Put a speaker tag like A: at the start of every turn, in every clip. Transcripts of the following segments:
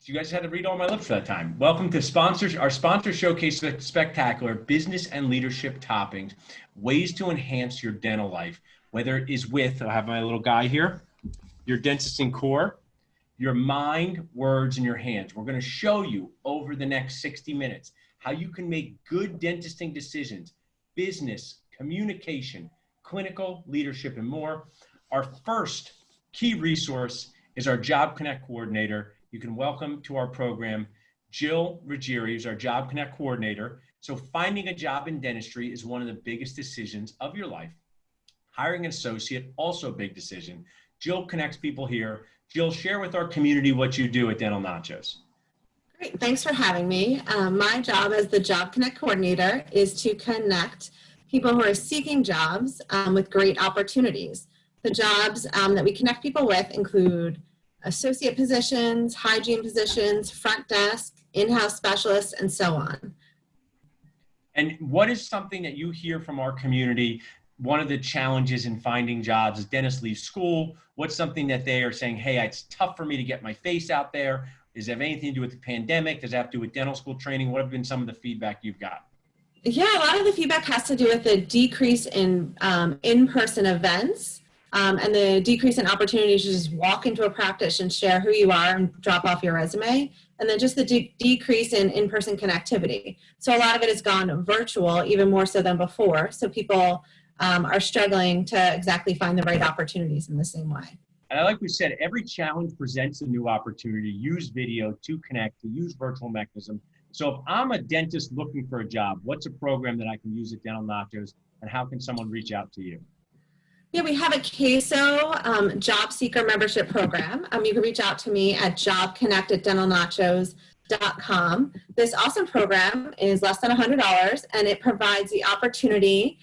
A: You guys had to read all my lips for that time. Welcome to our sponsor showcase spectacular business and leadership toppings, ways to enhance your dental life, whether it is with, I have my little guy here, your dentist and core, your mind, words, and your hands. We're going to show you over the next 60 minutes how you can make good dentisting decisions, business, communication, clinical, leadership, and more. Our first key resource is our Job Connect coordinator. You can welcome to our program Jill Ruggieri, who's our Job Connect coordinator. So finding a job in dentistry is one of the biggest decisions of your life. Hiring an associate, also a big decision. Jill connects people here. Jill, share with our community what you do at Dental Nachos.
B: Great, thanks for having me. My job as the Job Connect coordinator is to connect people who are seeking jobs with great opportunities. The jobs that we connect people with include associate positions, hygiene positions, front desk, in-house specialists, and so on.
A: And what is something that you hear from our community? One of the challenges in finding jobs as dentists leave school. What's something that they are saying, hey, it's tough for me to get my face out there? Does it have anything to do with the pandemic? Does it have to do with dental school training? What have been some of the feedback you've got?
B: Yeah, a lot of the feedback has to do with the decrease in in-person events. And the decrease in opportunities to just walk into a practice and share who you are and drop off your resume. And then just the decrease in in-person connectivity. So a lot of it has gone virtual, even more so than before. So people are struggling to exactly find the right opportunities in the same way.
A: And like we said, every challenge presents a new opportunity. Use video to connect, to use virtual mechanism. So if I'm a dentist looking for a job, what's a program that I can use at Dental Nachos, and how can someone reach out to you?
B: Yeah, we have a CASO job seeker membership program. You can reach out to me at jobconnect@dentalnachos.com. This awesome program is less than $100, and it provides the opportunity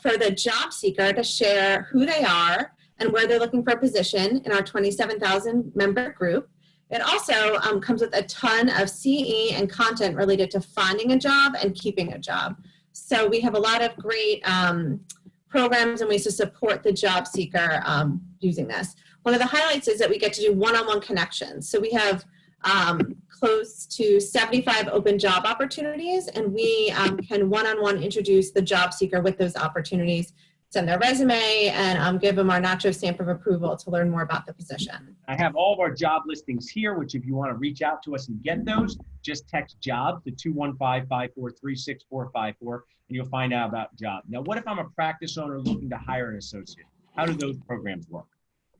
B: for the job seeker to share who they are and where they're looking for a position in our 27,000 member group. It also comes with a ton of CE and content related to finding a job and keeping a job. So we have a lot of great programs and ways to support the job seeker using this. One of the highlights is that we get to do one-on-one connections. So we have close to 75 open job opportunities, and we can one-on-one introduce the job seeker with those opportunities, send their resume, and give them our Nacho stamp of approval to learn more about the position.
A: I have all of our job listings here, which if you want to reach out to us and get those, just text JOB to 215-543-6454, and you'll find out about job. Now, what if I'm a practice owner looking to hire an associate? How do those programs work?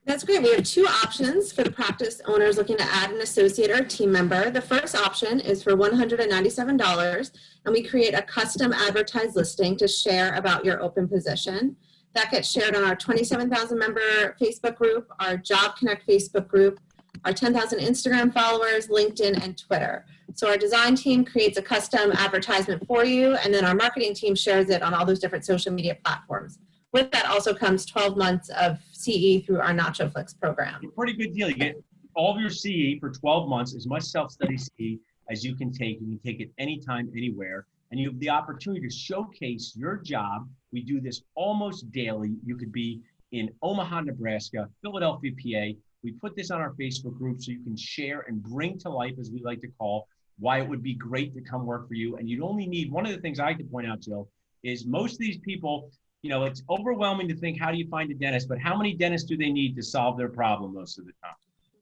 B: That's great. We have two options for the practice owners looking to add an associate or a team member. The first option is for $197, and we create a custom advertised listing to share about your open position. That gets shared on our 27,000 member Facebook group, our Job Connect Facebook group, our 10,000 Instagram followers, LinkedIn, and Twitter. So our design team creates a custom advertisement for you, and then our marketing team shares it on all those different social media platforms. With that also comes 12 months of CE through our NachoFlix program.
A: A pretty good deal. You get all of your CE for 12 months, as much self-study CE as you can take. You can take it anytime, anywhere, and you have the opportunity to showcase your job. We do this almost daily. You could be in Omaha, Nebraska, Philadelphia, PA. We put this on our Facebook group so you can share and bring to life, as we like to call, why it would be great to come work for you. And you'd only need, one of the things I like to point out, Jill, is most of these people, you know, it's overwhelming to think, how do you find a dentist? But how many dentists do they need to solve their problem most of the time?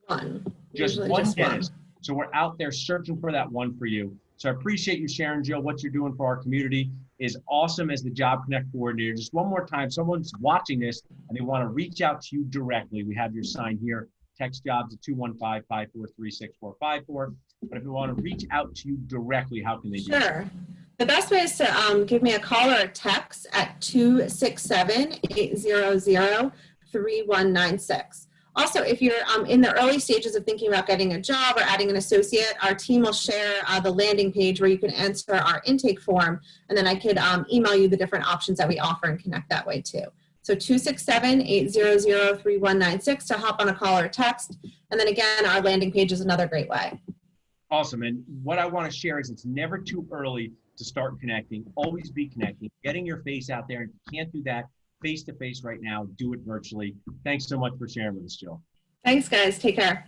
B: One.
A: Just one dentist. So we're out there searching for that one for you. So I appreciate you sharing, Jill. What you're doing for our community is awesome as the Job Connect coordinator. Just one more time, someone's watching this and they want to reach out to you directly. We have your sign here. Text JOB to 215-543-6454. But if you want to reach out to you directly, how can they do that?
B: Sure. The best way is to give me a call or a text at 267-800-3196. Also, if you're in the early stages of thinking about getting a job or adding an associate, our team will share the landing page where you can answer our intake form, and then I could email you the different options that we offer and connect that way too. So 267-800-3196 to hop on a call or text. And then again, our landing page is another great way.
A: Awesome. And what I want to share is it's never too early to start connecting. Always be connecting, getting your face out there. If you can't do that face-to-face right now, do it virtually. Thanks so much for sharing with us, Jill.
B: Thanks, guys. Take care.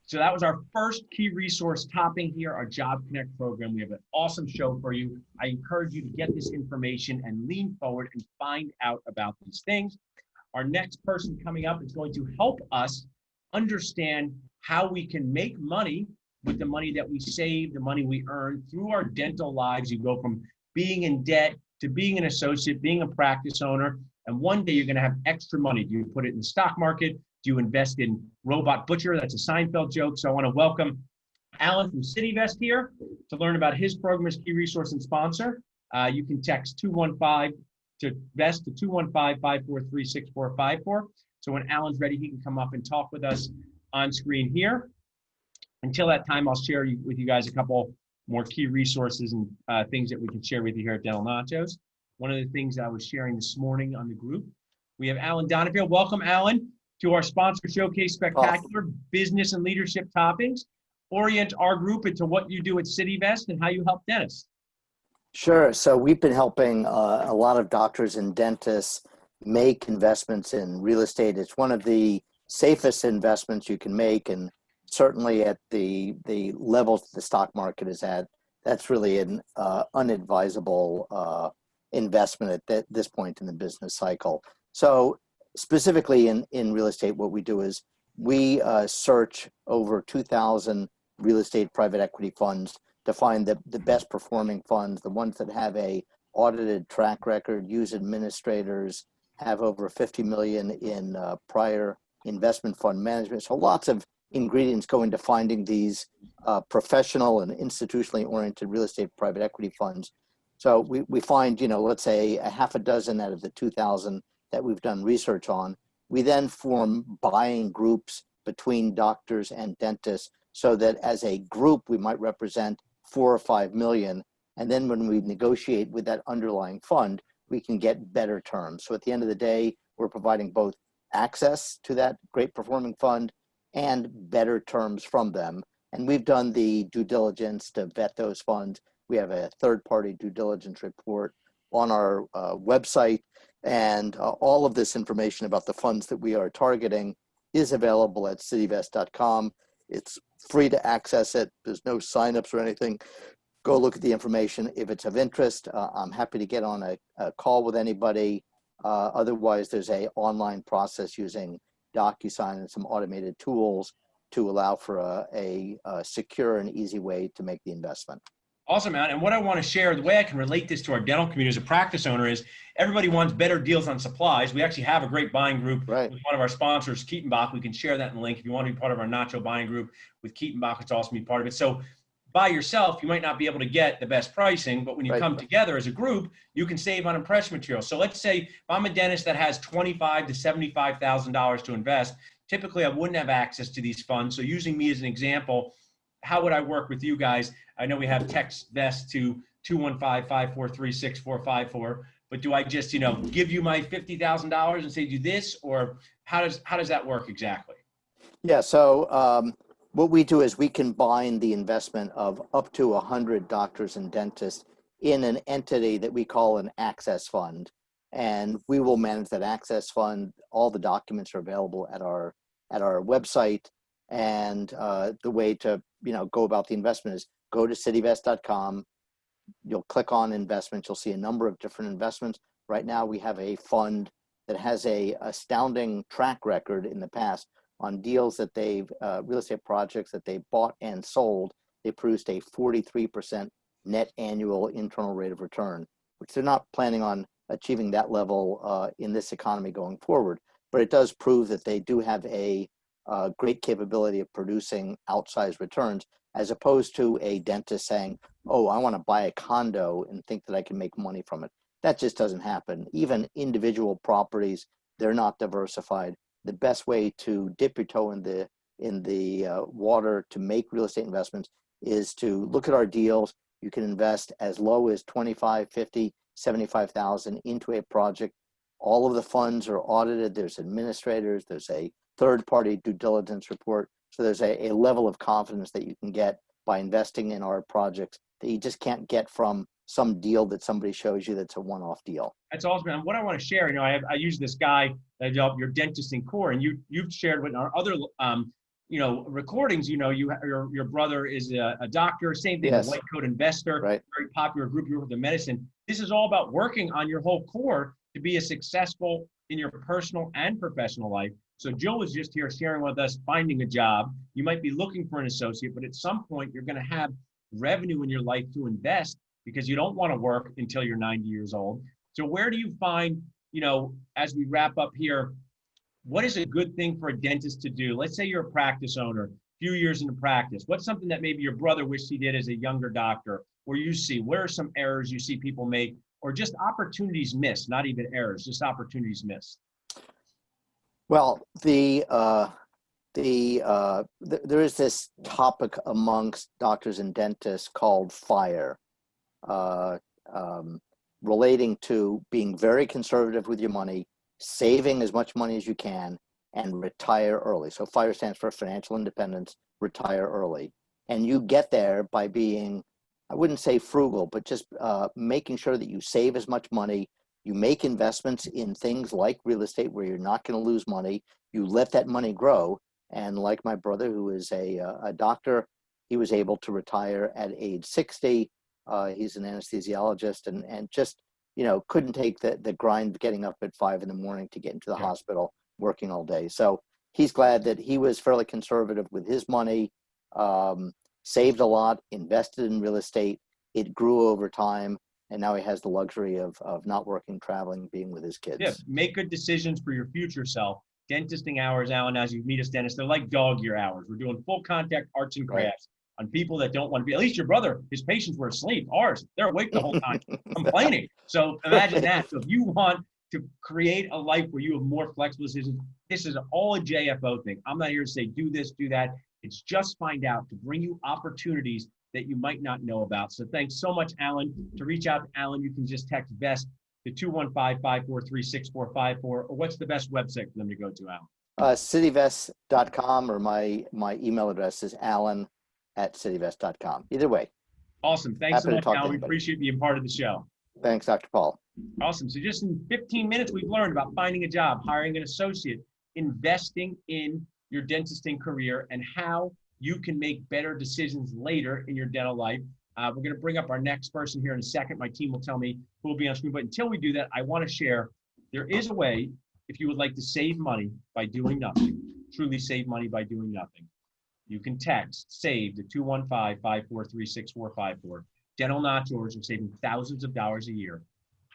A: So that was our first key resource topping here, our Job Connect program. We have an awesome show for you. I encourage you to get this information and lean forward and find out about these things. Our next person coming up is going to help us understand how we can make money with the money that we save, the money we earn through our dental lives. You go from being in debt to being an associate, being a practice owner, and one day you're going to have extra money. Do you put it in the stock market? Do you invest in Robot Butcher? That's a Seinfeld joke. So I want to welcome Alan from CityVest here to learn about his program as key resource and sponsor. You can text 215 to VEST to 215-543-6454. So when Alan's ready, he can come up and talk with us on screen here. Until that time, I'll share with you guys a couple more key resources and things that we can share with you here at Dental Nachos. One of the things I was sharing this morning on the group, we have Alan Donofield. Welcome, Alan, to our Sponsor Showcase Spectacular Business and Leadership Toppings. Orient our group into what you do at CityVest and how you help dentists.
C: Sure. So we've been helping a lot of doctors and dentists make investments in real estate. It's one of the safest investments you can make, and certainly at the levels the stock market is at, that's really an unadvisable investment at this point in the business cycle. So specifically in real estate, what we do is we search over 2,000 real estate private equity funds to find the best performing funds, the ones that have a audited track record, use administrators, have over 50 million in prior investment fund management. So lots of ingredients go into finding these professional and institutionally oriented real estate private equity funds. So we find, let's say a half a dozen out of the 2,000 that we've done research on. We then form buying groups between doctors and dentists so that as a group, we might represent 4 or 5 million. And then when we negotiate with that underlying fund, we can get better terms. So at the end of the day, we're providing both access to that great performing fund and better terms from them. And we've done the due diligence to vet those funds. We have a third-party due diligence report on our website, and all of this information about the funds that we are targeting is available at cityvest.com. It's free to access it. There's no signups or anything. Go look at the information. If it's of interest, I'm happy to get on a call with anybody. Otherwise, there's an online process using DocuSign and some automated tools to allow for a secure and easy way to make the investment.
A: Awesome, man. And what I want to share, the way I can relate this to our dental community as a practice owner is everybody wants better deals on supplies. We actually have a great buying group with one of our sponsors, Keatonbach. We can share that in the link. If you want to be part of our Nacho buying group with Keatonbach, it's awesome to be part of it. So by yourself, you might not be able to get the best pricing, but when you come together as a group, you can save on impression material. So let's say if I'm a dentist that has $25,000 to $75,000 to invest, typically I wouldn't have access to these funds. So using me as an example, how would I work with you guys? I know we have text VEST to 215-543-6454, but do I just, give you my $50,000 and say do this, or how does that work exactly?
C: Yeah, so what we do is we combine the investment of up to 100 doctors and dentists in an entity that we call an access fund, and we will manage that access fund. All the documents are available at our website, and the way to go about the investment is go to cityvest.com. You'll click on investments. You'll see a number of different investments. Right now, we have a fund that has a astounding track record in the past on deals that they've real estate projects that they bought and sold. They produced a 43% net annual internal rate of return, which they're not planning on achieving that level in this economy going forward. But it does prove that they do have a great capability of producing outsized returns, as opposed to a dentist saying, oh, I want to buy a condo and think that I can make money from it. That just doesn't happen. Even individual properties, they're not diversified. The best way to dip your toe in the water to make real estate investments is to look at our deals. You can invest as low as 25, 50, 75,000 into a project. All of the funds are audited. There's administrators. There's a third-party due diligence report. So there's a level of confidence that you can get by investing in our projects that you just can't get from some deal that somebody shows you that's a one-off deal.
A: That's awesome, man. What I want to share, I use this guy that helped your dentist in core, and you've shared with our other, recordings, your brother is a doctor, same thing,
C: Yes.
A: a white coat investor,
C: Right.
A: very popular group, you work with the medicine. This is all about working on your whole core to be as successful in your personal and professional life. So Jill was just here sharing with us finding a job. You might be looking for an associate, but at some point you're going to have revenue in your life to invest because you don't want to work until you're 90 years old. So where do you find, as we wrap up here, what is a good thing for a dentist to do? Let's say you're a practice owner, few years into practice. What's something that maybe your brother wished he did as a younger doctor, or you see, where are some errors you see people make, or just opportunities missed, not even errors, just opportunities missed?
C: Well, there is this topic amongst doctors and dentists called FIRE, relating to being very conservative with your money, saving as much money as you can, and retire early. So FIRE stands for financial independence, retire early. And you get there by being, I wouldn't say frugal, but just making sure that you save as much money. You make investments in things like real estate where you're not going to lose money. You let that money grow. And like my brother, who is a doctor, he was able to retire at age 60. He's an anesthesiologist and just, couldn't take the grind of getting up at 5 a.m. to get into the hospital, working all day. So he's glad that he was fairly conservative with his money, saved a lot, invested in real estate. It grew over time. And now he has the luxury of not working, traveling, being with his kids.
A: Yeah, make good decisions for your future self. Dentisting hours, Alan, as you meet us dentists, they're like dog year hours. We're doing full contact arts and crafts on people that don't want to be. At least your brother, his patients were asleep. Ours, they're awake the whole time complaining. So imagine that. So if you want to create a life where you have more flexible decisions, this is all a JFO thing. I'm not here to say do this, do that. It's just find out to bring you opportunities that you might not know about. So thanks so much, Alan. To reach out to Alan, you can just text VEST to 215-543-6454, or what's the best website for them to go to, Alan?
C: Cityvest.com, or my email address is alan@cityvest.com. Either way.
A: Awesome. Thanks so much, Alan. We appreciate being part of the show.
C: Thanks, Dr. Paul.
A: Awesome. So just in 15 minutes, we've learned about finding a job, hiring an associate, investing in your dentisting career, and how you can make better decisions later in your dental life. We're going to bring up our next person here in a second. My team will tell me who will be on screen. But until we do that, I want to share, there is a way, if you would like to save money by doing nothing, truly save money by doing nothing. You can text SAVE to 215-543-6454. Dental Nachos are saving thousands of dollars a year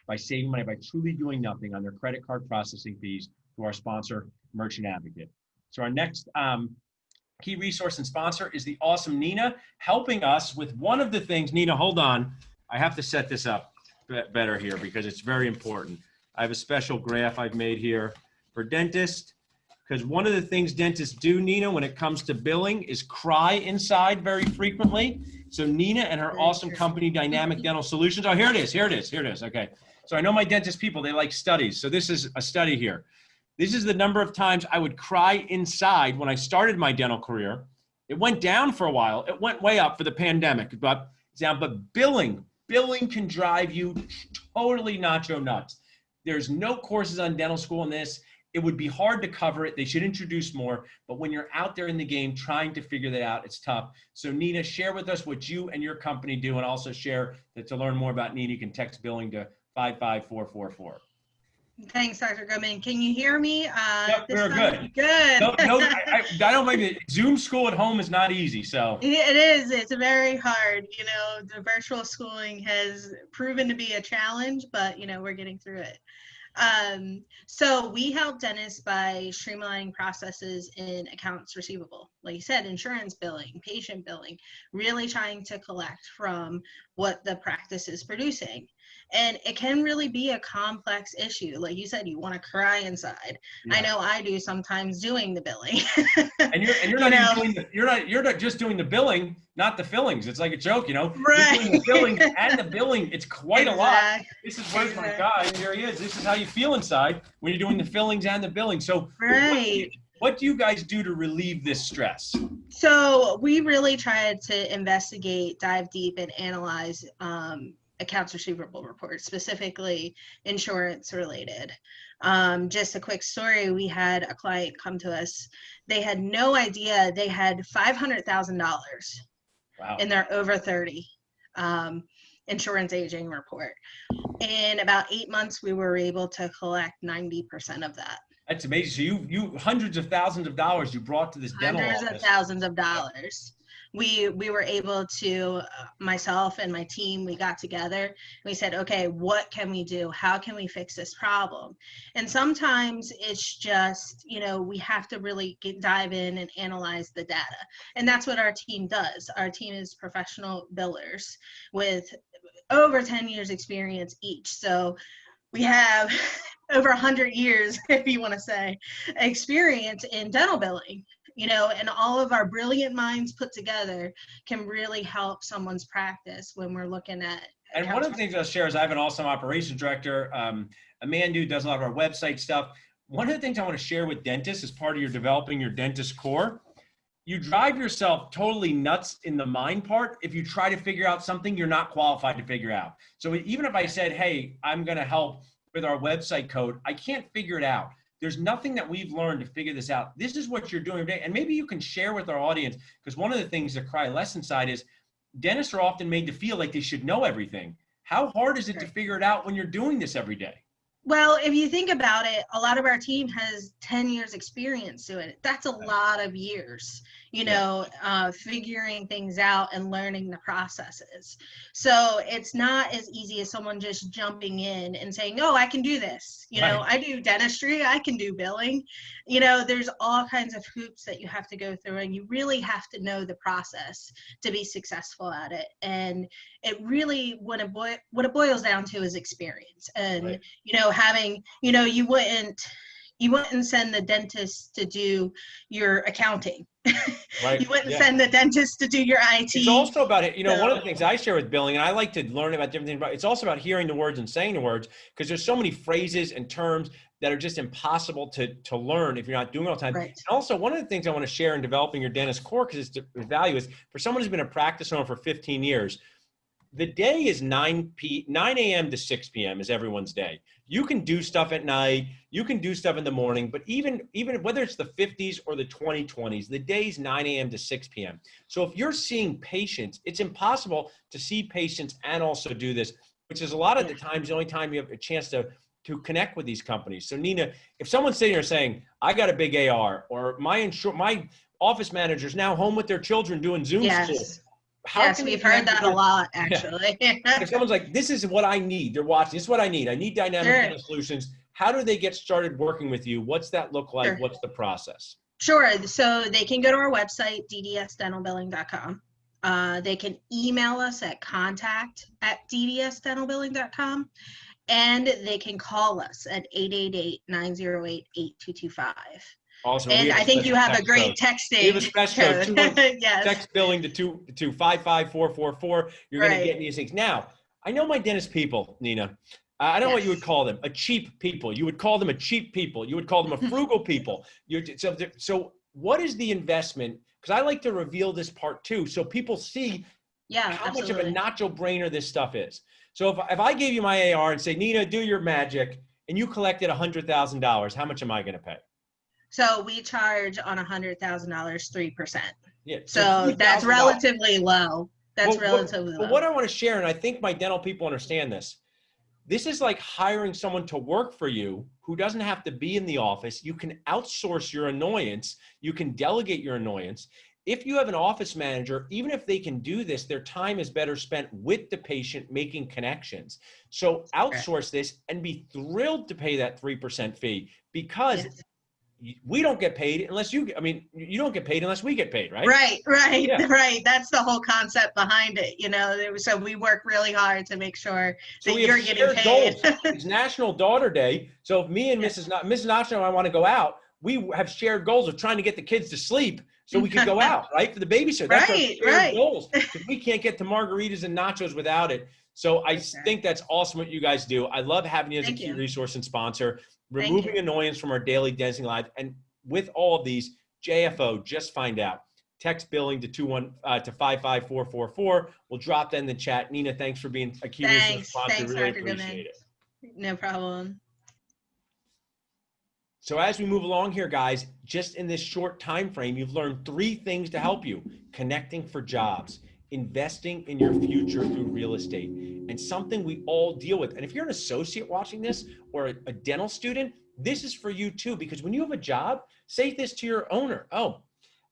A: by saving money by truly doing nothing on their credit card processing fees to our sponsor, Merchant Advocate. So our next key resource and sponsor is the awesome Nina, helping us with one of the things. Nina, hold on. I have to set this up better here because it's very important. I have a special graph I've made here for dentists, because one of the things dentists do, Nina, when it comes to billing is cry inside very frequently. So Nina and her awesome company, Dynamic Dental Solutions. Oh, here it is. Okay. So I know my dentist people, they like studies. So this is a study here. This is the number of times I would cry inside when I started my dental career. It went down for a while. It went way up for the pandemic, but it's down. But billing can drive you totally nacho nuts. There's no courses on dental school in this. It would be hard to cover it. They should introduce more. But when you're out there in the game trying to figure that out, it's tough. So Nina, share with us what you and your company do, and also share that to learn more about Nina, you can text billing to 55444.
D: Thanks, Dr. Goodman. Can you hear me?
A: Yep, we're good.
D: Good.
A: No, I don't mind it. Zoom school at home is not easy, so.
D: It is. It's very hard. The virtual schooling has proven to be a challenge, but, we're getting through it. So we help dentists by streamlining processes in accounts receivable. Like you said, insurance billing, patient billing, really trying to collect from what the practice is producing. And it can really be a complex issue. Like you said, you want to cry inside. Yeah. I know I do sometimes doing the billing.
A: and you're not just doing the billing, not the fillings. It's like a joke,
D: Right.
A: You're doing the billing and the billing. It's quite a lot. This is where's my guy. Here he is. This is how you feel inside when you're doing the fillings and the billing. So
D: right.
A: What do you guys do to relieve this stress?
D: So we really tried to investigate, dive deep, and analyze accounts receivable reports, specifically insurance related. Just a quick story, we had a client come to us. They had no idea they had $500,000
A: Wow.
D: in their over 30 insurance aging report. In about 8 months, we were able to collect 90% of that.
A: That's amazing. So you hundreds of thousands of dollars you brought to this dental office.
D: Hundreds of thousands of dollars. We were able to, myself and my team, we got together. We said, okay, what can we do? How can we fix this problem? And sometimes it's just, we have to really dive in and analyze the data. And that's what our team does. Our team is professional billers with over 10 years experience each. So we have over 100 years, if you want to say, experience in dental billing. And all of our brilliant minds put together can really help someone's practice when we're looking at.
A: And one of the things I'll share is I have an awesome operations director, Amanda, who does a lot of our website stuff. One of the things I want to share with dentists as part of your developing your dentist core, you drive yourself totally nuts in the mind part if you try to figure out something you're not qualified to figure out. So even if I said, hey, I'm going to help with our website code, I can't figure it out. There's nothing that we've learned to figure this out. This is what you're doing today. And maybe you can share with our audience, because one of the things that cry less inside is dentists are often made to feel like they should know everything. How hard is it to figure it out when you're doing this every day?
D: Well, if you think about it, a lot of our team has 10 years experience doing it. That's a lot of years, figuring things out and learning the processes. So it's not as easy as someone just jumping in and saying, oh, I can do this. I do dentistry, I can do billing. There's all kinds of hoops that you have to go through, and you really have to know the process to be successful at it. And it really, what it boils down to is experience. And, having, you wouldn't send the dentist to do your accounting.
A: Right.
D: You wouldn't send the dentist to do your IT.
A: It's also about it. One of the things I share with billing, and I like to learn about different things, but it's also about hearing the words and saying the words, because there's so many phrases and terms that are just impossible to learn if you're not doing it all the time.
D: Right.
A: And also, one of the things I want to share in developing your dentist core, because it's value, is for someone who's been a practice owner for 15 years, the day is 9 a.m. to 6 p.m. is everyone's day. You can do stuff at night, you can do stuff in the morning, but even whether it's the 50s or the 2020s, the day's 9 a.m. to 6 p.m. So if you're seeing patients, it's impossible to see patients and also do this, which is a lot of the times the only time you have a chance to connect with these companies. So Nina, if someone's sitting here saying, I got a big AR, or my office manager's now home with their children doing Zoom school.
D: Yes, we've heard that a lot, actually.
A: Yeah. If someone's like, this is what I need, they're watching, this is what I need dynamic dental solutions. How do they get started working with you? What's that look like? What's the process?
D: Sure. So they can go to our website, ddsdentalbilling.com. They can email us at contact@ddsdentalbilling.com, and they can call us at 888-908-8225.
A: Also,
D: and I think you have a great texting.
A: We have a special code.
D: Yes.
A: Text billing to 55444. You're going to get these things. Now, I know my dentist people, Nina. I don't know what you would call them. A cheap people. You would call them a cheap people. You would call them a frugal people. So what is the investment? Because I like to reveal this part too, so people see how much of a nacho brainer this stuff is. So if I gave you my AR and say, Nina, do your magic, and you collected $100,000, how much am I going to pay?
D: So we charge on $100,000 3%.
A: Yeah.
D: So that's relatively low. That's relatively low.
A: But what I want to share, and I think my dental people understand this, this is like hiring someone to work for you who doesn't have to be in the office. You can outsource your annoyance. You can delegate your annoyance. If you have an office manager, even if they can do this, their time is better spent with the patient making connections. So outsource this and be thrilled to pay that 3% fee, because we don't get paid unless you don't get paid unless we get paid, right?
D: Right. That's the whole concept behind it, so we work really hard to make sure that you're getting paid.
A: It's National Daughter Day. So if me and Mrs. Nachos and I want to go out, we have shared goals of trying to get the kids to sleep so we can go out, right? For the babysitter. That's our shared goals. Because we can't get to margaritas and nachos without it. So I think that's awesome what you guys do. I love having you as a key resource and sponsor. Removing annoyance from our daily dancing life. And with all of these, JFO, just find out. Text billing to 55444. We'll drop that in the chat. Nina, thanks for being a key resource sponsor.
D: Thanks,
A: really
D: Dr.
A: appreciate it.
D: No problem.
A: So as we move along here, guys, just in this short time frame, you've learned 3 things to help you: connecting for jobs, investing in your future through real estate, and something we all deal with. And if you're an associate watching this or a dental student, this is for you too, because when you have a job, say this to your owner: oh,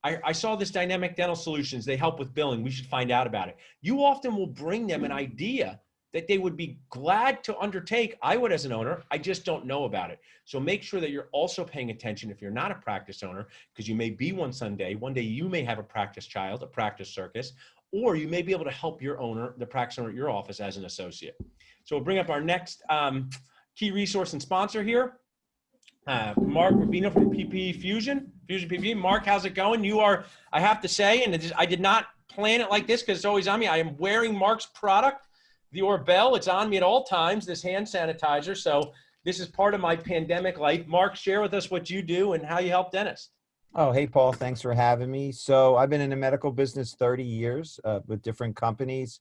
A: I saw this Dynamic Dental Solutions, they help with billing, we should find out about it. You often will bring them an idea that they would be glad to undertake. I would as an owner, I just don't know about it. So make sure that you're also paying attention if you're not a practice owner, because you may be one someday. One day you may have a practice child, a practice circus, or you may be able to help your owner, the practice owner at your office, as an associate. So we'll bring up our next key resource and sponsor here. Mark Rubino from Fusion PPE. Mark, how's it going? You are, I have to say, and I did not plan it like this because it's always on me. I am wearing Mark's product, the Orbel. It's on me at all times, this hand sanitizer. So this is part of my pandemic life. Mark, share with us what you do and how you help dentists.
E: Oh, hey, Paul, thanks for having me. So I've been in the medical business 30 years with different companies.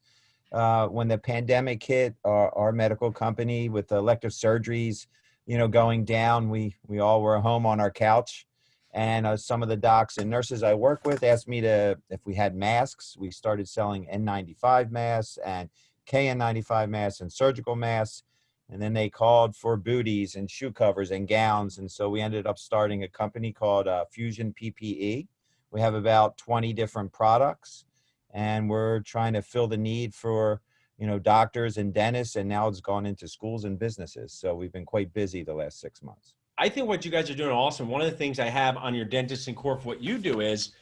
E: When the pandemic hit, our medical company with elective surgeries, going down, we all were home on our couch. And some of the docs and nurses I work with asked me if we had masks. We started selling N95 masks and KN95 masks and surgical masks. And then they called for booties and shoe covers and gowns. And so we ended up starting a company called Fusion PPE. We have about 20 different products, and we're trying to fill the need for, doctors and dentists. And now it's gone into schools and businesses. So we've been quite busy the last 6 months.
A: I think what you guys are doing awesome. One of the things I have on your dentist and core for what you do is,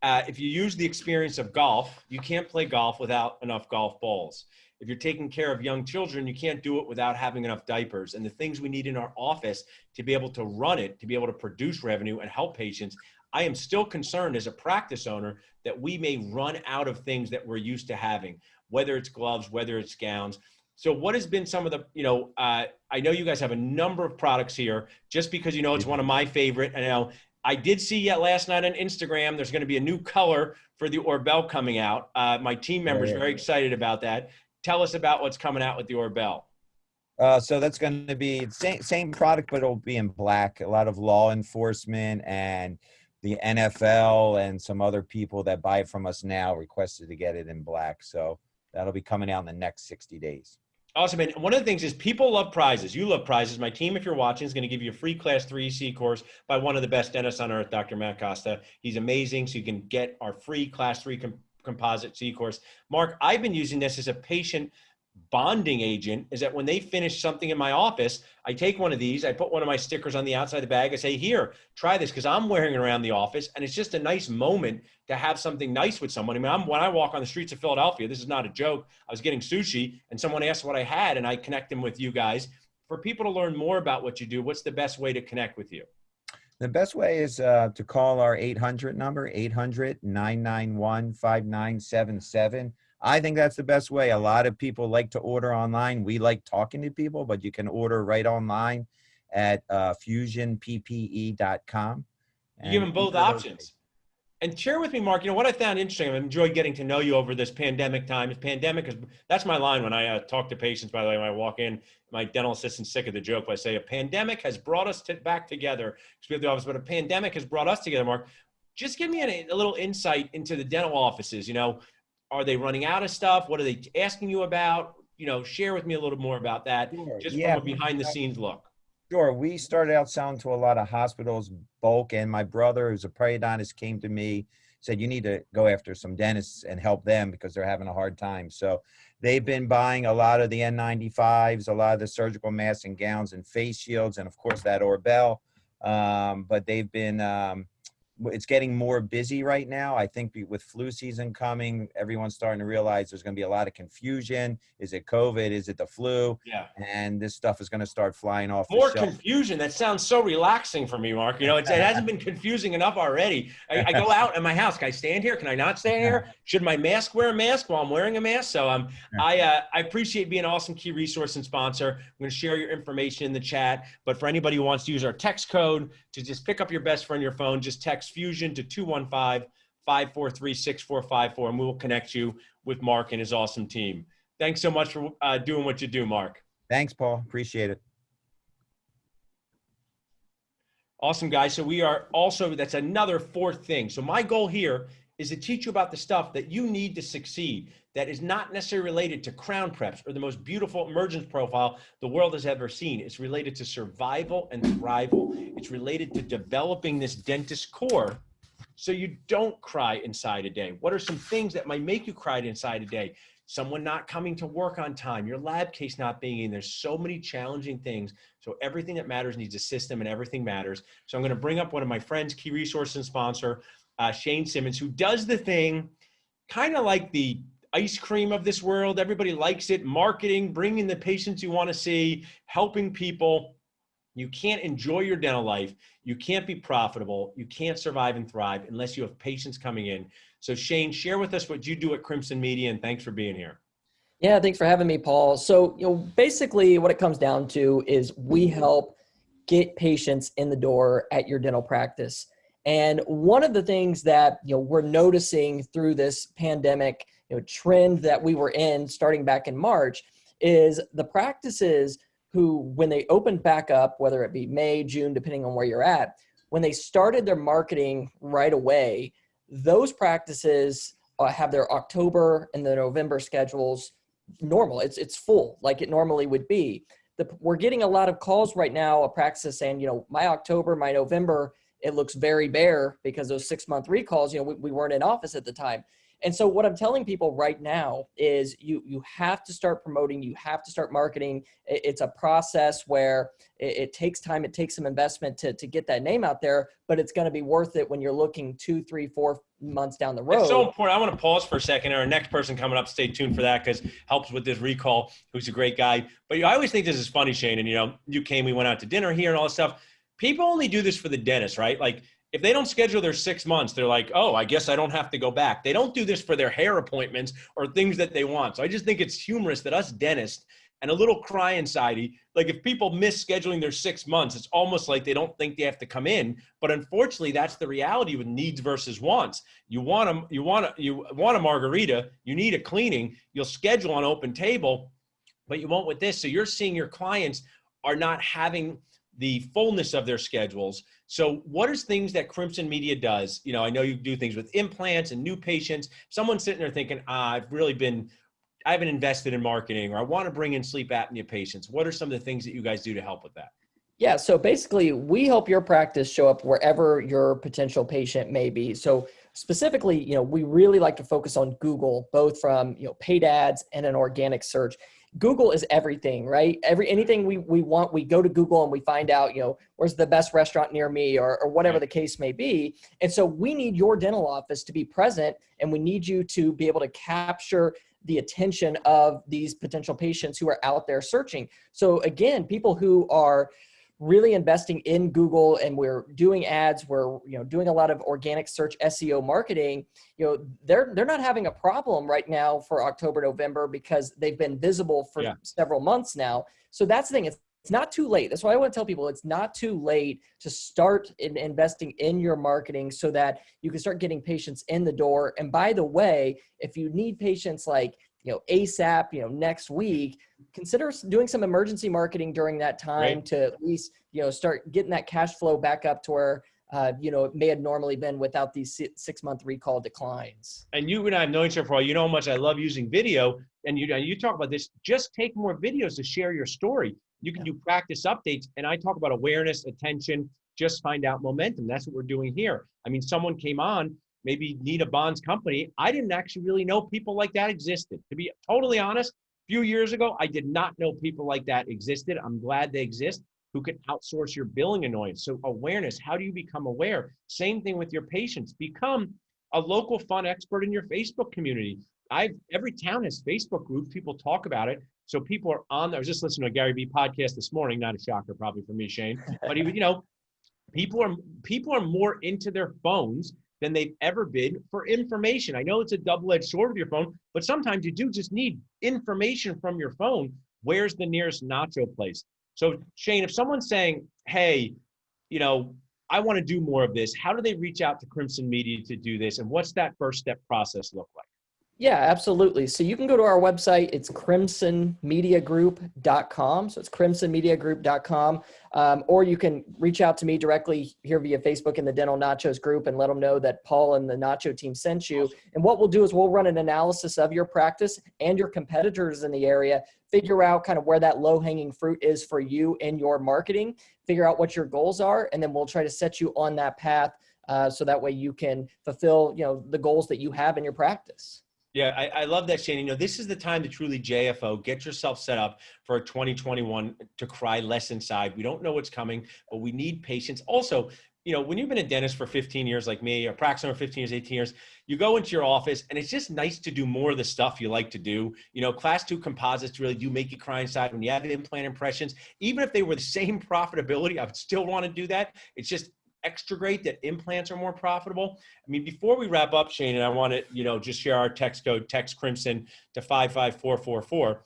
A: if you use the experience of golf, you can't play golf without enough golf balls. If you're taking care of young children, you can't do it without having enough diapers. And the things we need in our office to be able to run it, to be able to produce revenue and help patients, I am still concerned as a practice owner that we may run out of things that we're used to having, whether it's gloves, whether it's gowns. So what has been some of the, I know you guys have a number of products here, just because, it's one of my favorite. I did see yet last night on Instagram, there's going to be a new color for the Orbel coming out. My team members are very excited about that. Tell us about what's coming out with the Orbel.
E: So that's going to be same product, but it'll be in black. A lot of law enforcement and the NFL and some other people that buy it from us now requested to get it in black. So that'll be coming out in the next 60 days.
A: Awesome. And one of the things is people love prizes. You love prizes. My team, if you're watching, is going to give you a free Class 3 C course by one of the best dentists on earth, Dr. Matt Costa. He's amazing. So you can get our free Class 3 composite C course. Mark, I've been using this as a patient bonding agent, is that when they finish something in my office, I take one of these, I put one of my stickers on the outside of the bag, I say, here, try this, because I'm wearing it around the office, and it's just a nice moment to have something nice with someone. When I walk on the streets of Philadelphia, this is not a joke, I was getting sushi, and someone asked what I had, and I connect them with you guys. For people to learn more about what you do, what's the best way to connect with you?
E: The best way is to call our 800 number, 800-991-5977. I think that's the best way. A lot of people like to order online. We like talking to people, but you can order right online at fusionppe.com.
A: You give them both options. And share with me, Mark, what I found interesting, I've enjoyed getting to know you over this pandemic time. That's my line when I talk to patients, by the way, when I walk in, my dental assistant's sick of the joke, but I say, a pandemic has brought us back together. We have the office, but a pandemic has brought us together, Mark. Just give me a little insight into the dental offices. Are they running out of stuff? What are they asking you about? Share with me a little more about that, just from a behind the scenes look.
E: Sure. We started out selling to a lot of hospitals, bulk, and my brother, who's a periodontist, came to me, said, you need to go after some dentists and help them because they're having a hard time. So they've been buying a lot of the N95s, a lot of the surgical masks and gowns and face shields, and of course that Orbel. But they've been, it's getting more busy right now. I think with flu season coming, everyone's starting to realize there's going to be a lot of confusion. Is it COVID? Is it the flu?
A: Yeah.
E: And this stuff is going to start flying off
A: More
E: the shelf.
A: confusion. That sounds so relaxing for me, Mark. It hasn't been confusing enough already. I go out in my house. Can I stand here? Can I not stand here? Should my mask wear a mask while I'm wearing a mask? So I appreciate being an awesome key resource and sponsor. I'm going to share your information in the chat. But for anybody who wants to use our text code to just pick up your best friend on your phone, just text Fusion to 215-543-6454, and we will connect you with Mark and his awesome team. Thanks so much for doing what you do, Mark.
E: Thanks, Paul. Appreciate it.
A: Awesome, guys. So we are also, that's another fourth thing. So my goal here is to teach you about the stuff that you need to succeed that is not necessarily related to crown preps or the most beautiful emergence profile the world has ever seen. It's related to survival and thrival. It's related to developing this dentist core so you don't cry inside a day. What are some things that might make you cry inside a day? Someone not coming to work on time, your lab case not being in. There's so many challenging things. So everything that matters needs a system, and everything matters. So I'm going to bring up one of my friends, key resource and sponsor, Shane Simmons, who does the thing kind of like the ice cream of this world. Everybody likes it. Marketing, bringing the patients you want to see, helping people. You can't enjoy your dental life. You can't be profitable. You can't survive and thrive unless you have patients coming in. So Shane, share with us what you do at Crimson Media, and thanks for being here.
F: Yeah, thanks for having me, Paul. So, basically what it comes down to is we help get patients in the door at your dental practice. And one of the things that, we're noticing through this pandemic, trend that we were in starting back in March is the practices who, when they opened back up, whether it be May, June, depending on where you're at, when they started their marketing right away, those practices have their October and the November schedules normal. It's full like it normally would be. We're getting a lot of calls right now, a practice saying, my October, my November, it looks very bare because those 6-month recalls, we weren't in office at the time. And so what I'm telling people right now is you have to start promoting, you have to start marketing. It's a process where it takes time, it takes some investment to get that name out there, but it's going to be worth it when you're looking 2, 3, 4 months down the road.
A: It's so important. I want to pause for a second. Our next person coming up, stay tuned for that because helps with this recall, who's a great guy. But I always think this is funny, Shane, and you came, we went out to dinner here and all this stuff. People only do this for the dentist, right? Like, if they don't schedule their 6 months, they're like, oh, I guess I don't have to go back. They don't do this for their hair appointments or things that they want. So I just think it's humorous that us dentists and a little cry anxiety, like if people miss scheduling their 6 months, it's almost like they don't think they have to come in. But unfortunately, that's the reality with needs versus wants. You want a margarita, you need a cleaning, you'll schedule on open table, but you won't with this. So you're seeing your clients are not having the fullness of their schedules. So what are things that Crimson Media does? I know you do things with implants and new patients. Someone's sitting there thinking, I haven't invested in marketing, or I want to bring in sleep apnea patients. What are some of the things that you guys do to help with that?
F: Yeah, so basically we help your practice show up wherever your potential patient may be. So specifically, we really like to focus on Google, both from, paid ads and an organic search. Google is everything, right? Anything we want, we go to Google and we find out, where's the best restaurant near me or whatever the case may be. And so we need your dental office to be present, and we need you to be able to capture the attention of these potential patients who are out there searching. So again, people who are really investing in Google, and we're doing ads, we're doing a lot of organic search SEO marketing, they're not having a problem right now for October, November, because they've been visible for several months now. So that's the thing. It's not too late. That's why I want to tell people it's not too late to start investing in your marketing so that you can start getting patients in the door. And by the way, if you need patients like ASAP, next week, consider doing some emergency marketing during that time to at least, start getting that cash flow back up to where, it may have normally been without these 6-month recall declines.
A: And you and I have known each other for a while. You know how much I love using video, and you talk about this. Just take more videos to share your story. You can do practice updates, and I talk about awareness, attention, just find out momentum. That's what we're doing here. I mean, someone came on, maybe Nita Bond's company. I didn't actually really know people like that existed. To be totally honest, a few years ago, I did not know people like that existed. I'm glad they exist, who can outsource your billing annoyance. So awareness, how do you become aware? Same thing with your patients. Become a local fun expert in your Facebook community. Every town has Facebook groups. People talk about it. So people are on there. I was just listening to a Gary Vee podcast this morning. Not a shocker probably for me, Shane. But people are more into their phones than they've ever been for information. I know it's a double-edged sword with your phone, but sometimes you do just need information from your phone. Where's the nearest nacho place? So Shane, if someone's saying, hey, I want to do more of this, how do they reach out to Crimson Media to do this? And what's that first step process look like?
F: Yeah, absolutely. So you can go to our website. It's crimsonmediagroup.com. So it's crimsonmediagroup.com. Or you can reach out to me directly here via Facebook in the Dental Nachos group and let them know that Paul and the Nacho team sent you.
A: Awesome.
F: And what we'll do is we'll run an analysis of your practice and your competitors in the area, figure out kind of where that low-hanging fruit is for you and your marketing, figure out what your goals are, and then we'll try to set you on that path so that way you can fulfill, the goals that you have in your practice.
A: Yeah, I love that, Shane. This is the time to truly JFO, get yourself set up for a 2021 to cry less inside. We don't know what's coming, but we need patience. Also, when you've been a dentist for 15 years like me, or practicing for 15 years, 18 years, you go into your office and it's just nice to do more of the stuff you like to do. Class 2 composites really do make you cry inside when you have implant impressions. Even if they were the same profitability, I would still want to do that. It's just extra great that implants are more profitable. I mean, before we wrap up, Shane, and I want to, just share our text code, text Crimson to 55444.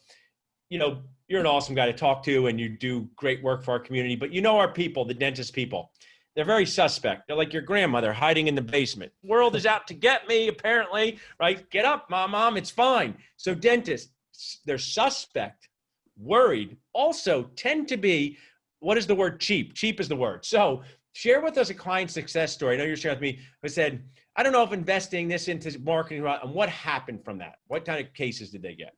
A: You're an awesome guy to talk to and you do great work for our community, but our people, the dentist people, they're very suspect. They're like your grandmother hiding in the basement. World is out to get me, apparently, right? Get up, mom, it's fine. So dentists, they're suspect, worried, also tend to be, what is the word? Cheap. Cheap is the word. So share with us a client success story. I know you're sharing with me, who said, I don't know if investing this into marketing, and what happened from that? What kind of cases did they get?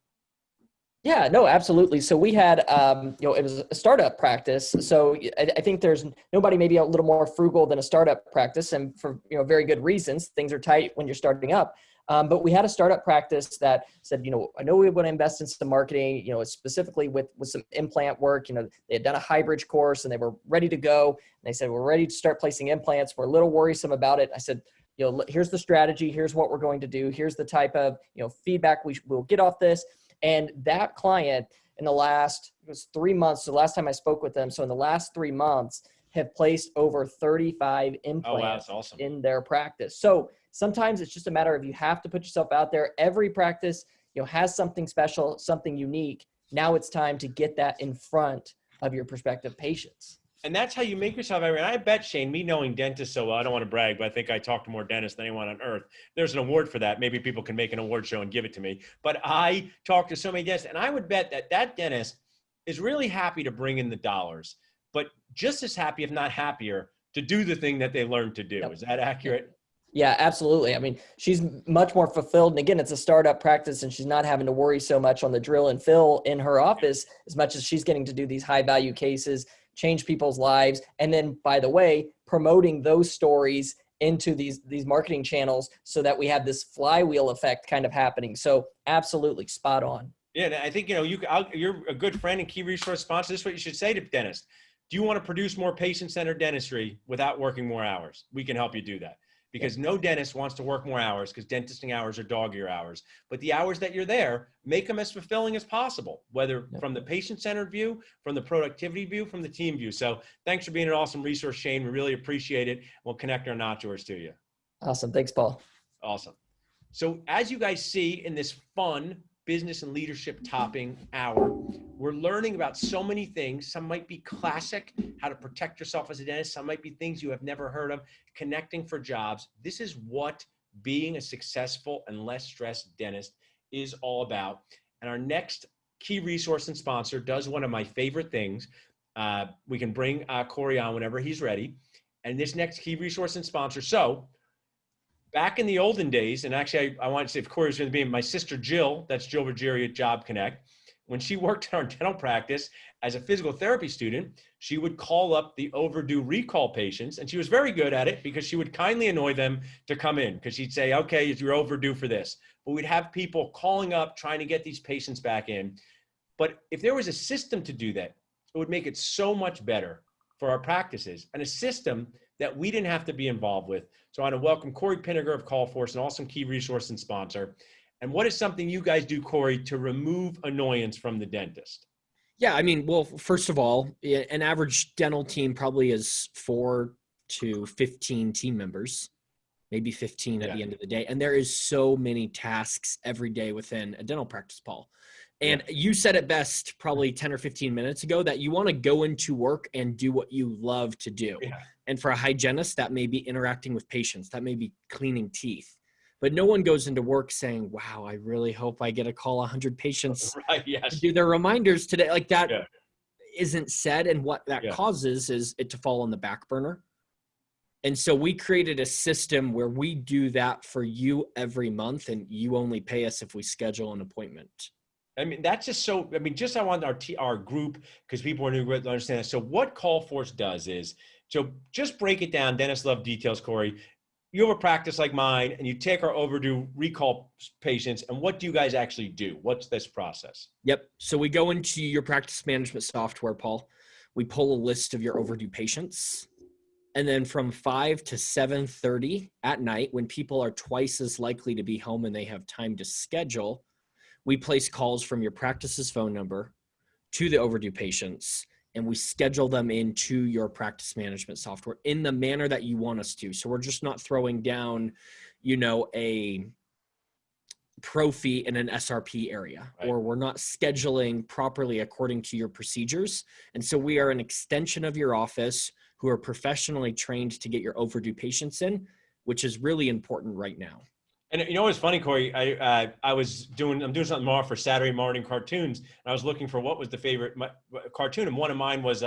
F: Yeah, no, absolutely. So we had, it was a startup practice. So I think there's nobody maybe a little more frugal than a startup practice, and for very good reasons. Things are tight when you're starting up. But we had a startup practice that said, I know we want to invest in some marketing, specifically with some implant work. They had done a hybrid course and they were ready to go. And they said, we're ready to start placing implants. We're a little worrisome about it. I said, here's the strategy. Here's what we're going to do. Here's the type of, feedback we'll get off this. And that client in the last, it was 3 months. So the last time I spoke with them. So in the last 3 months have placed over 35 implants
A: awesome.
F: in their practice. So sometimes it's just a matter of you have to put yourself out there. Every practice, has something special, something unique. Now it's time to get that in front of your prospective patients.
A: And that's how you make yourself. And I bet, Shane, me knowing dentists so well, I don't want to brag, but I think I talk to more dentists than anyone on earth. There's an award for that. Maybe people can make an award show and give it to me. But I talk to so many dentists, and I would bet that dentist is really happy to bring in the dollars, but just as happy, if not happier, to do the thing that they learned to do. Yep. Is that accurate?
F: Yeah, absolutely. I mean, she's much more fulfilled. And again, it's a startup practice and she's not having to worry so much on the drill and fill in her office as much as she's getting to do these high value cases, change people's lives. And then, by the way, promoting those stories into these marketing channels so that we have this flywheel effect kind of happening. So absolutely spot on.
A: Yeah, and I think, you're a good friend and key resource sponsor. This is what you should say to dentists. Do you want to produce more patient-centered dentistry without working more hours? We can help you do that. Because no dentist wants to work more hours because dentisting hours are dog-ear hours. But the hours that you're there, make them as fulfilling as possible, whether from the patient-centered view, from the productivity view, from the team view. So thanks for being an awesome resource, Shane. We really appreciate it. We'll connect our Nachos to you.
F: Awesome. Thanks, Paul.
A: Awesome. So as you guys see in this fun business and leadership topping hour, we're learning about so many things. Some might be classic, how to protect yourself as a dentist. Some might be things you have never heard of, connecting for jobs. This is what being a successful and less stressed dentist is all about. And our next key resource and sponsor does one of my favorite things. We can bring Corey on whenever he's ready. And this next key resource and sponsor. So back in the olden days, and actually I want to say if Corey's going to be my sister Jill, that's Jill Ruggieri at Job Connect, when she worked in our dental practice as a physical therapy student, she would call up the overdue recall patients, and she was very good at it because she would kindly annoy them to come in because she'd say, okay, you're overdue for this. But we'd have people calling up, trying to get these patients back in. But if there was a system to do that, it would make it so much better for our practices, and a system that we didn't have to be involved with. So I want to welcome Corey Pinniger of CallForce, an awesome key resource and sponsor. And what is something you guys do, Corey, to remove annoyance from the dentist?
G: Yeah, I mean, well, first of all, an average dental team probably is 4 to 15 team members, maybe 15 at the end of the day. And there is so many tasks every day within a dental practice, Paul. And you said it best probably 10 or 15 minutes ago that you want to go into work and do what you love to do. Yeah. And for a hygienist, that may be interacting with patients. That may be cleaning teeth. but no one goes into work saying, wow, I really hope I get a call 100 patients
A: Right.
G: to
A: Yes.
G: do their reminders today. Like that
A: Yeah.
G: isn't said. And what that
A: Yeah.
G: causes is it to fall on the back burner. And so we created a system where we do that for you every month, and you only pay us if we schedule an appointment.
A: I mean, that's just so, I mean, just I want our group, because people are new to understand this. So what Call Force does is, so just break it down. Dennis love details, Corey. You have a practice like mine, and you take our overdue recall patients, and what do you guys actually do? What's this process?
G: Yep. So we go into your practice management software, Paul. We pull a list of your overdue patients. And then from 5 to 7:30 at night, when people are twice as likely to be home and they have time to schedule, we place calls from your practice's phone number to the overdue patients, and we schedule them into your practice management software in the manner that you want us to. So we're just not throwing down, a pro fee in an SRP area,
A: Right.
G: or we're not scheduling properly according to your procedures. And so we are an extension of your office who are professionally trained to get your overdue patients in, which is really important right now.
A: And you know what's funny, Corey? I'm doing something more for Saturday morning cartoons, and I was looking for what was the favorite cartoon, and one of mine was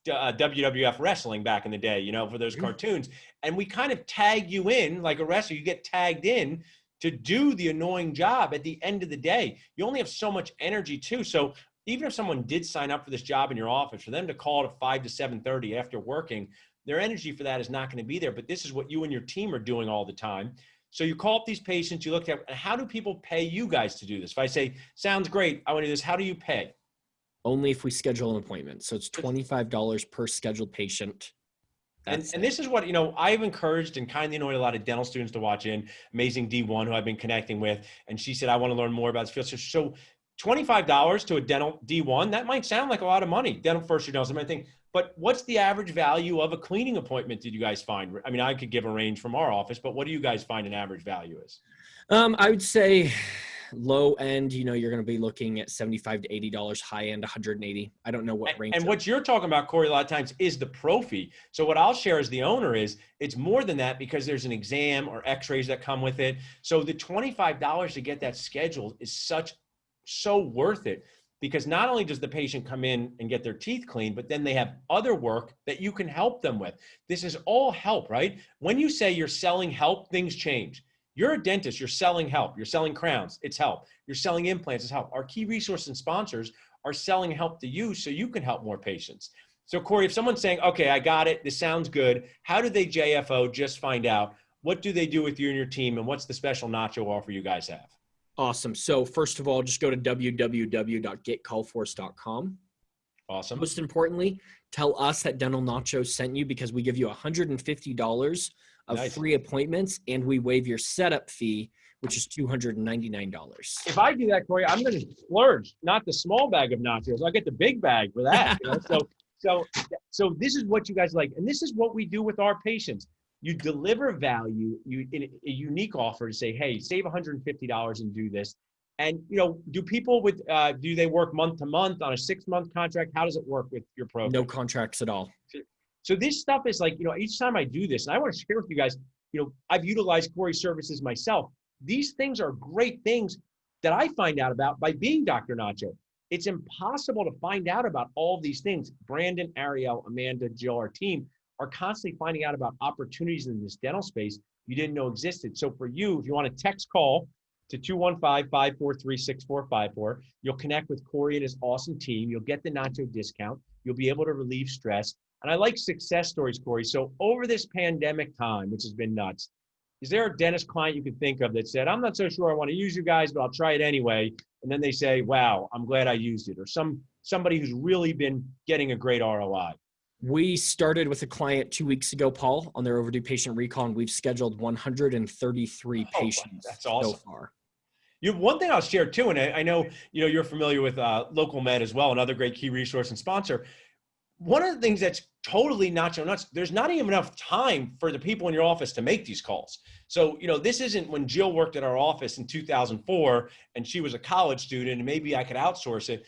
A: WWF wrestling back in the day, for those cartoons. And we kind of tag you in like a wrestler. You get tagged in to do the annoying job at the end of the day. You only have so much energy too. So even if someone did sign up for this job in your office, for them to call at 5 to 7:30 after working, their energy for that is not going to be there. But this is what you and your team are doing all the time. So you call up these patients, you look at, and how do people pay you guys to do this? If I say, sounds great, I want to do this, how do you pay?
G: Only if we schedule an appointment. So it's $25 per scheduled patient.
A: And this is what, I've encouraged and kindly annoyed a lot of dental students to watch in. Amazing D1, who I've been connecting with. And she said, I want to learn more about this field. So $25 to a dental D1, that might sound like a lot of money. Dental first year dental, I might think, but what's the average value of a cleaning appointment did you guys find? I mean, I could give a range from our office, but what do you guys find an average value is?
G: I would say low end, you're going to be looking at $75 to $80, high end $180. I don't know what range.
A: And what you're talking about, Corey, a lot of times is the pro fee. So what I'll share as the owner is it's more than that, because there's an exam or x-rays that come with it. So the $25 to get that scheduled is so worth it, because not only does the patient come in and get their teeth cleaned, but then they have other work that you can help them with. This is all help, right? When you say you're selling help, things change. You're a dentist, you're selling help. You're selling crowns, it's help. You're selling implants, it's help. Our key resource and sponsors are selling help to you so you can help more patients. So Corey, if someone's saying, okay, I got it, this sounds good, how do they JFO? Just find out. What do they do with you and your team, and what's the special nacho offer you guys have?
G: Awesome. So first of all, just go to www.getcallforce.com.
A: Awesome.
G: Most importantly, tell us that Dental Nachos sent you, because we give you $150 of
A: Nice.
G: free appointments, and we waive your setup fee, which is $299.
A: If I do that, Corey, I'm going to splurge, not the small bag of nachos. I'll get the big bag for that. So this is what you guys like. And this is what we do with our patients. You deliver value, in a unique offer to say, hey, save $150 and do this. And, do people do they work month to month on a 6-month contract? How does it work with your program?
G: No contracts at all.
A: So this stuff is like, each time I do this, and I want to share with you guys, I've utilized Corey's services myself. These things are great things that I find out about by being Dr. Nacho. It's impossible to find out about all of these things. Brandon, Ariel, Amanda, Jill, our team are constantly finding out about opportunities in this dental space you didn't know existed. So for you, if you want to text call to 215-543-6454, you'll connect with Corey and his awesome team. You'll get the Nacho discount. You'll be able to relieve stress. And I like success stories, Corey. So over this pandemic time, which has been nuts, is there a dentist client you could think of that said, I'm not so sure I want to use you guys, but I'll try it anyway? And then they say, wow, I'm glad I used it. Or somebody who's really been getting a great ROI.
G: We started with a client 2 weeks ago, Paul, on their overdue patient recall, and we've scheduled 133 patients
A: that's awesome.
G: so far.
A: One thing I'll share too, and I know you're familiar with Local Med as well, another great key resource and sponsor. One of the things that's totally nacho nuts, there's not even enough time for the people in your office to make these calls. So, this isn't when Jill worked at our office in 2004 and she was a college student and maybe I could outsource it.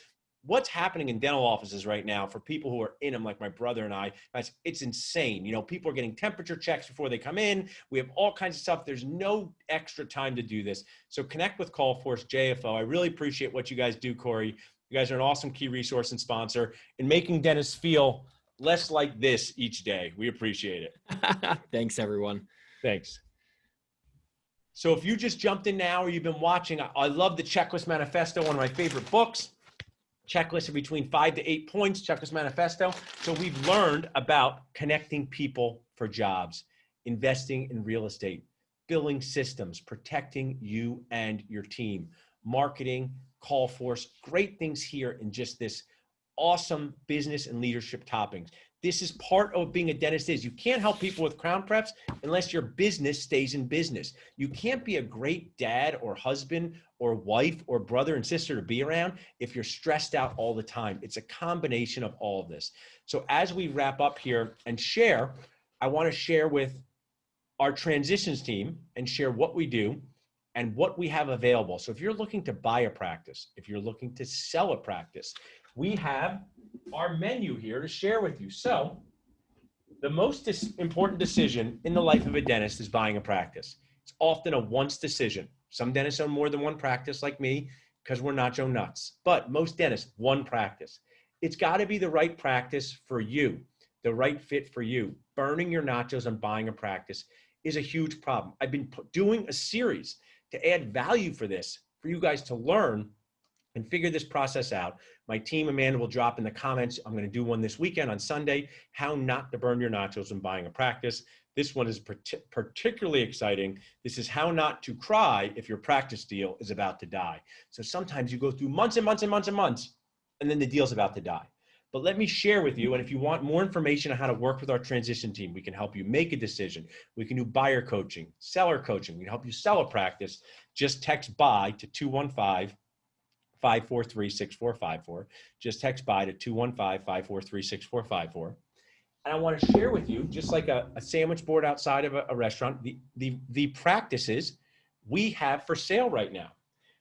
A: what's happening in dental offices right now for people who are in them, like my brother and I, guys, it's insane. You know, people are getting temperature checks before they come in. We have all kinds of stuff. There's no extra time to do this. So connect with Callforce JFO. I really appreciate what you guys do, Corey. You guys are an awesome key resource and sponsor in making dentists feel less like this each day. We appreciate it.
G: Thanks, everyone.
A: Thanks. So if you just jumped in now or you've been watching, I love the Checklist Manifesto, one of my favorite books. Checklists are between 5 to 8 points, Checklist Manifesto. So we've learned about connecting people for jobs, investing in real estate, billing systems, protecting you and your team, marketing, Callforce, great things here in just this awesome business and leadership toppings. This is part of being a dentist is you can't help people with crown preps unless your business stays in business. You can't be a great dad or husband or wife or brother and sister to be around if you're stressed out all the time. It's a combination of all of this. So as we wrap up here and share, I want to share with our transitions team and share what we do and what we have available. So if you're looking to buy a practice, if you're looking to sell a practice, we have our menu here to share with you. So the most important decision in the life of a dentist is buying a practice. It's often a once decision. Some dentists own more than one practice like me because we're nacho nuts, but most dentists, one practice. It's got to be the right practice for you, the right fit for you. Burning your nachos on buying a practice is a huge problem. I've been doing a series to add value for this, for you guys to learn and figure this process out. My team, Amanda, will drop in the comments. I'm going to do one this weekend on Sunday, how not to burn your nachos when buying a practice. This one is particularly exciting. This is how not to cry if your practice deal is about to die. So sometimes you go through months and months and months and months, and then the deal's about to die. But let me share with you, and if you want more information on how to work with our transition team, we can help you make a decision. We can do buyer coaching, seller coaching. We can help you sell a practice. Just text BUY to 215-543-6454. Just text BUY to 215-543-6454. And I want to share with you, just like a sandwich board outside of a restaurant, the practices we have for sale right now.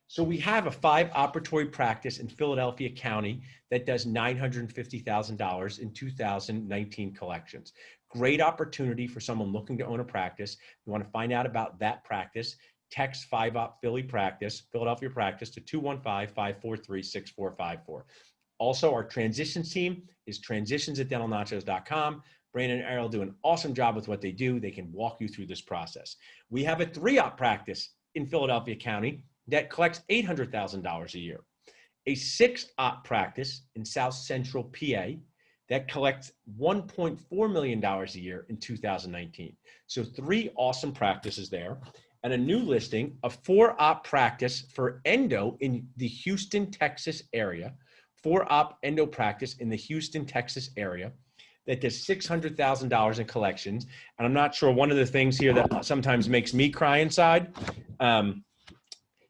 A: So we have a 5-operatory practice in Philadelphia County that does $950,000 in 2019 collections. Great opportunity for someone looking to own a practice. You want to find out about that practice, text 5-op Philadelphia practice to 215-543-6454. Also, our transitions team is transitions@dentalnachos.com. Brandon and Ariel do an awesome job with what they do. They can walk you through this process. We have a 3-op practice in Philadelphia County that collects $800,000 a year. A 6-op practice in South Central PA that collects $1.4 million a year in 2019. So 3 awesome practices there. And a new listing, a 4-op practice for endo in the Houston, Texas area. 4-op endo practice in the Houston, Texas area that does $600,000 in collections. And I'm not sure, one of the things here that sometimes makes me cry inside,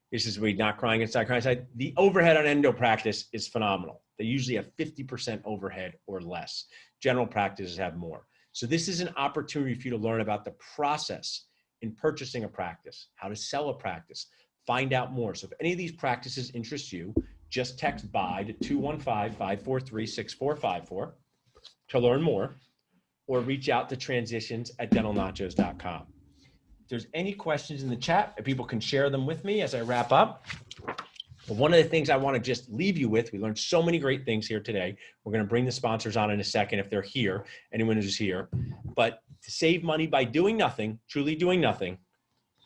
A: this is me not crying inside, crying inside. The overhead on endo practice is phenomenal. They usually have 50% overhead or less. General practices have more. So this is an opportunity for you to learn about the process in purchasing a practice, how to sell a practice, find out more. So if any of these practices interest you, just text BUY to 215-543-6454 to learn more, or reach out to transitions@dentalnachos.com. If there's any questions in the chat, people can share them with me as I wrap up. But one of the things I want to just leave you with, we learned so many great things here today. We're going to bring the sponsors on in a second if they're here, anyone who's here. But to save money by doing nothing, truly doing nothing,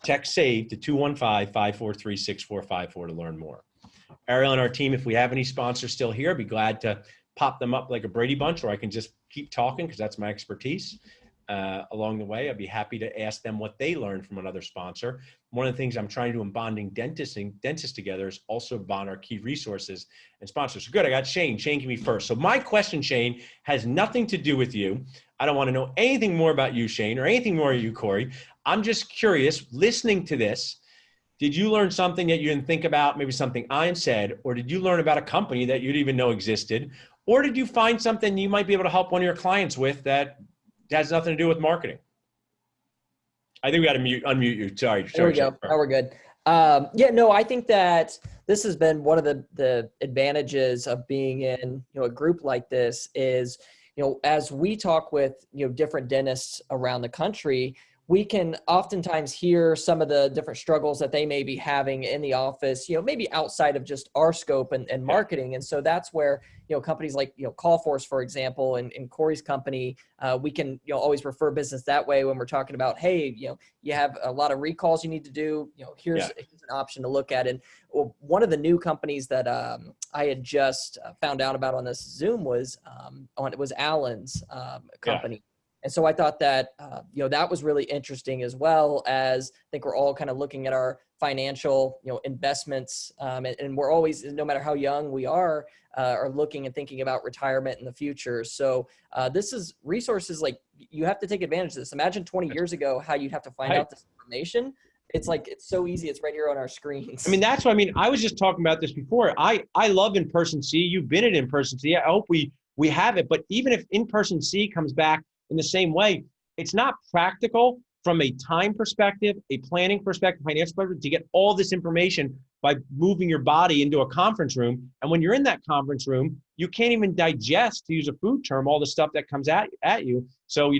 A: text SAVE to 215-543-6454 to learn more. Ariel and our team, if we have any sponsors still here, I'd be glad to pop them up like a Brady Bunch, or I can just keep talking because that's my expertise. Along the way, I'd be happy to ask them what they learned from another sponsor. One of the things I'm trying to do in bonding dentists together is also bond our key resources and sponsors. Good, I got Shane. Shane can be first. So my question, Shane, has nothing to do with you. I don't want to know anything more about you, Shane, or anything more about you, Corey. I'm just curious, listening to this, did you learn something that you didn't think about, maybe something I said, or did you learn about a company that you didn't even know existed? Or did you find something you might be able to help one of your clients with that has nothing to do with marketing? I think we got to unmute you. Sorry.
F: There we go. Now we're good. Yeah, no, I think that this has been one of the advantages of being in, a group like this is, as we talk with, different dentists around the country, we can oftentimes hear some of the different struggles that they may be having in the office, maybe outside of just our scope and marketing. And so that's where, companies like, Callforce, for example, and Corey's company, we can, always refer business that way when we're talking about, hey, you have a lot of recalls you need to do, here's an option to look at. And one of the new companies that I had just found out about on this Zoom was Allen's company. And so I thought that, that was really interesting, as well as I think we're all kind of looking at our financial, investments. And we're always, no matter how young we are looking and thinking about retirement in the future. So this is resources, like, you have to take advantage of this. Imagine 20 years ago, how you'd have to find out this information. It's like, it's so easy. It's right here on our screens.
A: I mean, that's what I mean. I was just talking about this before. I love in-person C. You've been at in-person C. I hope we have it. But even if in-person C comes back in the same way, it's not practical from a time perspective, a planning perspective, financial perspective, to get all this information by moving your body into a conference room. And when you're in that conference room, you can't even digest, to use a food term, all the stuff that comes at you. So,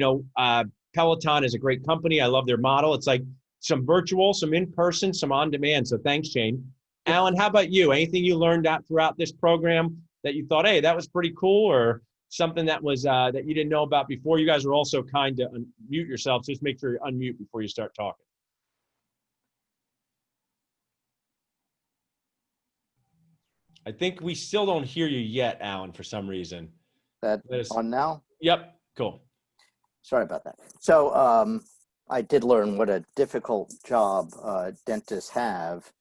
A: Peloton is a great company. I love their model. It's like some virtual, some in-person, some on-demand. So thanks, Shane. Alan, how about you? Anything you learned out throughout this program that you thought, hey, that was pretty cool, or something that was that you didn't know about before? You guys are also kind to unmute yourselves. Just make sure you unmute before you start talking. I think we still don't hear you yet, Alan, for some reason.
C: On now?
A: Yep, cool.
C: Sorry about that. So I did learn what a difficult job dentists have,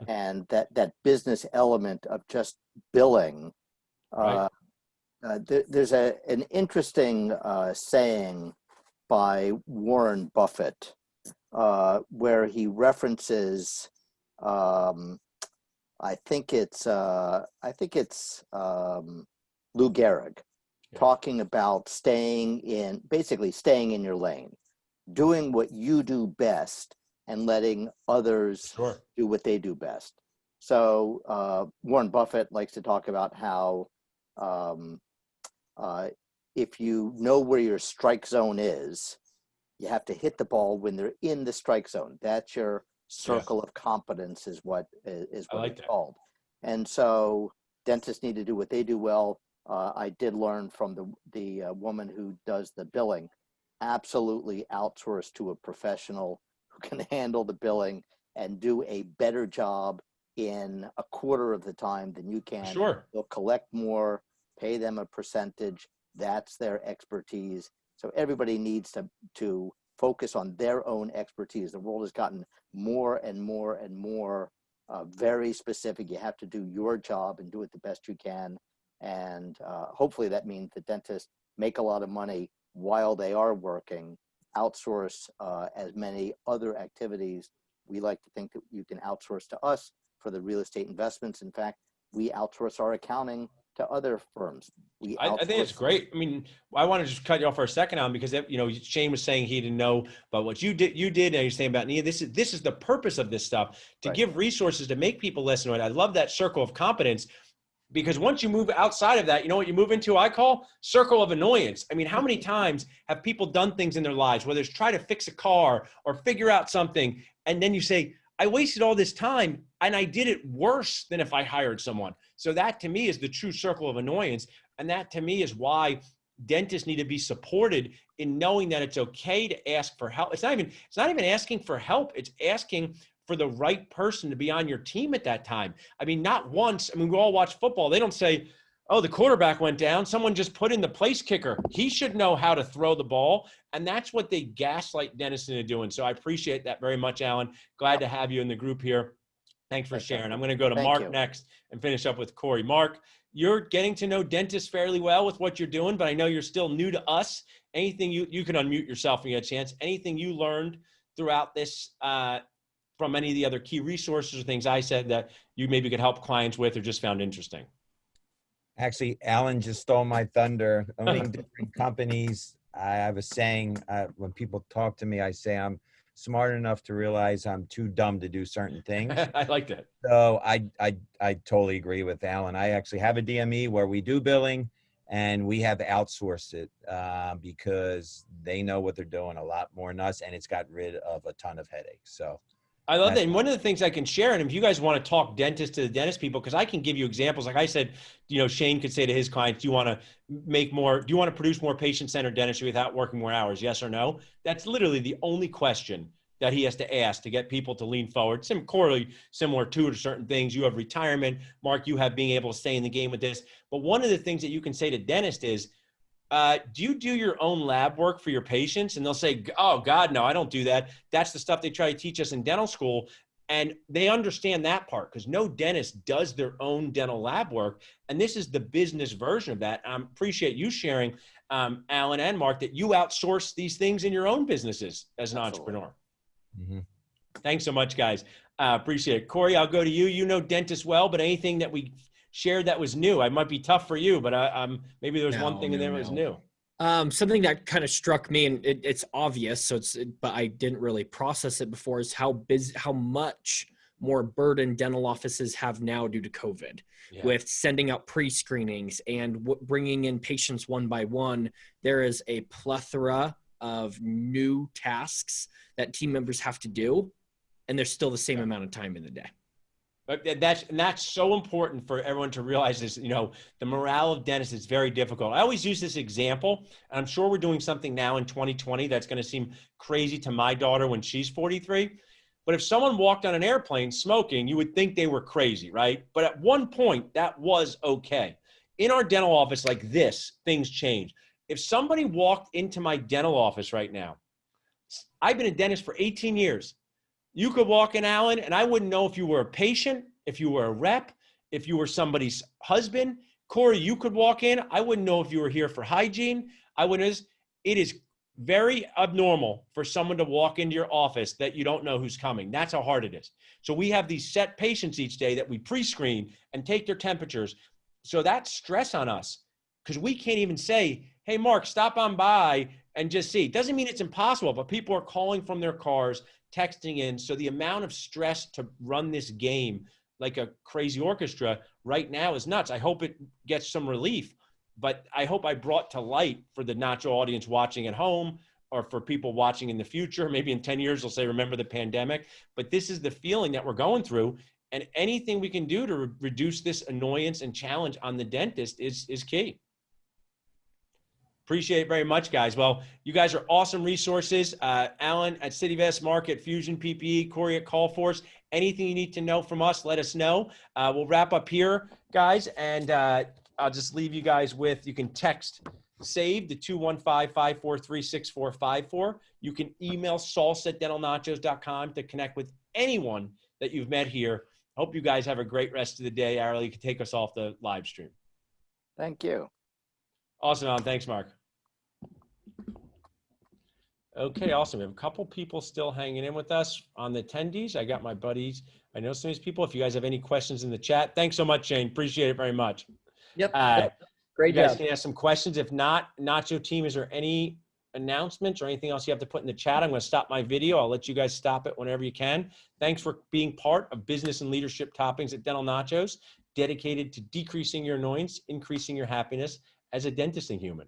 C: and that business element of just billing.
A: Right.
C: There's an interesting saying by Warren Buffett where he references, I think it's Lou Gehrig, talking about staying in your lane, doing what you do best, and letting others do what they do best. So Warren Buffett likes to talk about how if you know where your strike zone is, you have to hit the ball when they're in the strike zone. That's your circle of competence, is what it's called. And so dentists need to do what they do well. I did learn from the woman who does the billing, absolutely outsource to a professional who can handle the billing and do a better job in a quarter of the time than you can.
A: Sure.
C: They'll collect more, pay them a percentage. That's their expertise. So everybody needs to focus on their own expertise. The world has gotten more and more and more very specific. You have to do your job and do it the best you can. And hopefully that means the dentists make a lot of money while they are working, outsource as many other activities. We like to think that you can outsource to us for the real estate investments. In fact, we outsource our accounting to other firms.
A: I think it's great. I mean, I want to just cut you off for a second, Alan, because Shane was saying he didn't know about what you did, and you're saying about Nia. This is the purpose of this stuff, to give resources to make people listen to it. I love that circle of competence, because once you move outside of that, you know what you move into? I call circle of annoyance. I mean, how many times have people done things in their lives, whether it's try to fix a car or figure out something, and then you say, I wasted all this time and I did it worse than if I hired someone. So that to me is the true circle of annoyance. And that to me is why dentists need to be supported in knowing that it's okay to ask for help. It's not even asking for help. It's asking for the right person to be on your team at that time. I mean, not once. I mean, we all watch football. They don't say, oh, the quarterback went down. Someone just put in the place kicker. He should know how to throw the ball. And that's what they gaslight dentists into doing. So I appreciate that very much, Alan. Glad to have you in the group here. Thanks for sharing. I'm going to go to Mark next and finish up with Corey. Mark, you're getting to know dentists fairly well with what you're doing, but I know you're still new to us. Anything you can unmute yourself when you get a chance. Anything you learned throughout this from any of the other key resources or things I said that you maybe could help clients with or just found interesting?
E: Actually, Alan just stole my thunder. Owning different companies, I have a saying when people talk to me, I say I'm smart enough to realize I'm too dumb to do certain things.
A: I like that.
E: So I totally agree with Alan. I actually have a DME where we do billing, and we have outsourced it because they know what they're doing a lot more than us, and it's got rid of a ton of headaches. So
A: I love that. And one of the things I can share, and if you guys want to talk dentist to the dentist people, because I can give you examples. Like I said, Shane could say to his clients, do you want to produce more patient-centered dentistry without working more hours? Yes or no? That's literally the only question that he has to ask to get people to lean forward. Similar to certain things. You have retirement. Mark, you have being able to stay in the game with this. But one of the things that you can say to dentists is, do you do your own lab work for your patients? And they'll say, oh, God, no, I don't do that. That's the stuff they try to teach us in dental school. And they understand that part because no dentist does their own dental lab work. And this is the business version of that. I appreciate you sharing, Alan and Mark, that you outsource these things in your own businesses as an entrepreneur.
E: Mm-hmm.
A: Thanks so much, guys. Appreciate it. Corey, I'll go to you. You know dentists well, but anything that we shared that was new? I might be tough for you, but maybe there was one thing in there that was new.
G: Something that kind of struck me, and it's obvious, but I didn't really process it before, is how much more burden dental offices have now due to COVID, with sending out pre-screenings and bringing in patients one by one. There is a plethora of new tasks that team members have to do, and there's still the same amount of time in the day.
A: But that's so important for everyone to realize this. The morale of dentists is very difficult. I always use this example, and I'm sure we're doing something now in 2020 that's going to seem crazy to my daughter when she's 43. But if someone walked on an airplane smoking, you would think they were crazy, right? But at one point, that was okay. In our dental office like this, things change. If somebody walked into my dental office right now, I've been a dentist for 18 years. You could walk in, Alan, and I wouldn't know if you were a patient, if you were a rep, if you were somebody's husband. Corey, you could walk in. I wouldn't know if you were here for hygiene. It is very abnormal for someone to walk into your office that you don't know who's coming. That's how hard it is. So we have these set patients each day that we pre-screen and take their temperatures. So that's stress on us because we can't even say, hey, Mark, stop on by and just see. It doesn't mean it's impossible, but people are calling from their cars, texting in. So the amount of stress to run this game like a crazy orchestra right now is nuts. I hope it gets some relief, but I hope I brought to light for the Nacho audience watching at home or for people watching in the future. Maybe in 10 years, they'll say, remember the pandemic, but this is the feeling that we're going through. And anything we can do to reduce this annoyance and challenge on the dentist is key. Appreciate it very much, guys. Well, you guys are awesome resources. Alan at CityVest, Mark at Fusion PPE, Corey at Callforce. Anything you need to know from us, let us know. We'll wrap up here, guys, and I'll just leave you guys with, you can text SAVE to 215-543-6454. You can email salsa@dentalnachos.com to connect with anyone that you've met here. Hope you guys have a great rest of the day. Ariel, you can take us off the live stream.
C: Thank you.
A: Awesome, Alan. Thanks, Mark. Okay, awesome. We have a couple people still hanging in with us on the attendees. I got my buddies. I know some of these people. If you guys have any questions in the chat, thanks so much, Shane. Appreciate it very much.
F: Yep.
A: You
F: Great
A: guys
F: job.
A: can ask some questions. If not, Nacho team, is there any announcements or anything else you have to put in the chat? I'm going to stop my video. I'll let you guys stop it whenever you can. Thanks for being part of Business and Leadership Toppings at Dental Nachos, dedicated to decreasing your annoyance, increasing your happiness as a dentisting human.